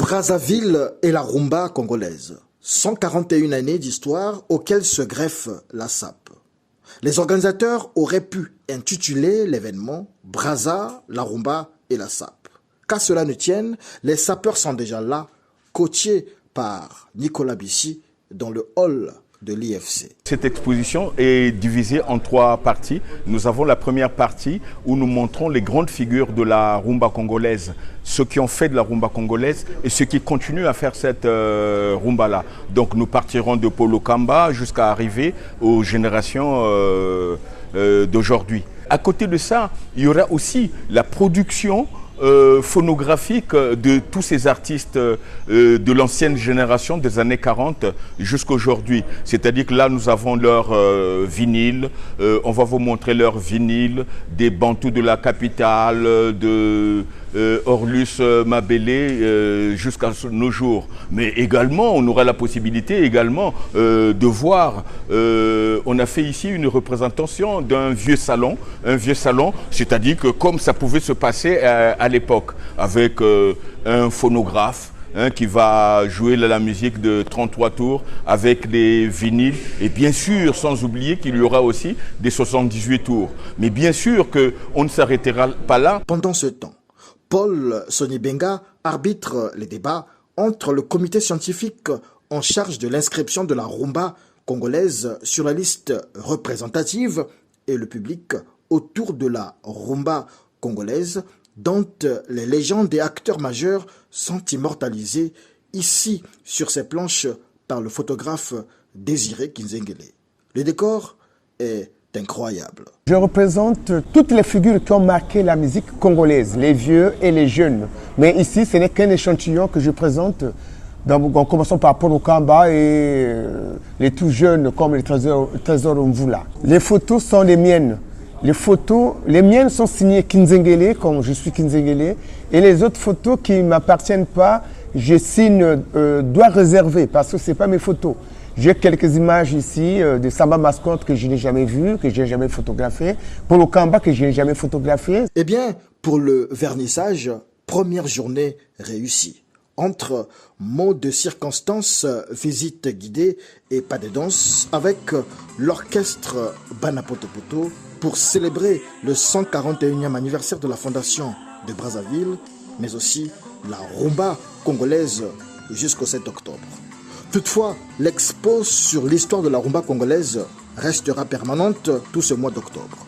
Brazzaville et la rumba congolaise. 141 années d'histoire auxquelles se greffe la SAP. Les organisateurs auraient pu intituler l'événement Brazza, la rumba et la SAP. Qu'à cela ne tienne, les sapeurs sont déjà là, coachés par Nicolas Bissy dans le hall de l'IFC. Cette exposition est divisée en 3 parties. Nous avons la première partie où nous montrons les grandes figures de la rumba congolaise, ceux qui ont fait de la rumba congolaise et ceux qui continuent à faire cette rumba-là. Donc nous partirons de Polo Kamba jusqu'à arriver aux générations d'aujourd'hui. À côté de ça, il y aura aussi la production phonographique de tous ces artistes de l'ancienne génération des années 40 jusqu'à aujourd'hui. C'est-à-dire que là, nous avons leur vinyle, on va vous montrer leur vinyle, des bantous de la capitale, de Orlus Mabélé jusqu'à nos jours. Mais également, on aura la possibilité également de voir, on a fait ici une représentation d'un vieux salon, c'est-à-dire que comme ça pouvait se passer à l'époque, avec un phonographe qui va jouer la musique de 33 tours avec des vinyles et bien sûr, sans oublier qu'il y aura aussi des 78 tours. Mais bien sûr qu'on ne s'arrêtera pas là. Pendant ce temps, Paul Sonibenga arbitre les débats entre le comité scientifique en charge de l'inscription de la rumba congolaise sur la liste représentative et le public autour de la rumba congolaise dont les légendes et acteurs majeurs sont immortalisés ici sur ces planches par le photographe Désiré Kinzengele. Le décor est incroyable. Je représente toutes les figures qui ont marqué la musique congolaise, les vieux et les jeunes. Mais ici, ce n'est qu'un échantillon que je présente, en commençant par Polo Kamba et les tout jeunes comme les Trésor Mvula. Les photos sont les miennes. Les miennes sont signées Kinzengele, comme je suis Kinzengele, et les autres photos qui ne m'appartiennent pas, je signe doigt réservé, parce que ce n'est pas mes photos. J'ai quelques images ici de Samba Mascotte que je n'ai jamais vu, que je n'ai jamais photographié, Polo Kamba que je n'ai jamais photographié. Eh bien, pour le vernissage, première journée réussie. Entre mots de circonstance, visite guidée et pas de danse, avec l'orchestre Banapotopoto pour célébrer le 141e anniversaire de la fondation de Brazzaville, mais aussi la rumba congolaise jusqu'au 7 octobre. Toutefois, l'expo sur l'histoire de la rumba congolaise restera permanente tout ce mois d'octobre.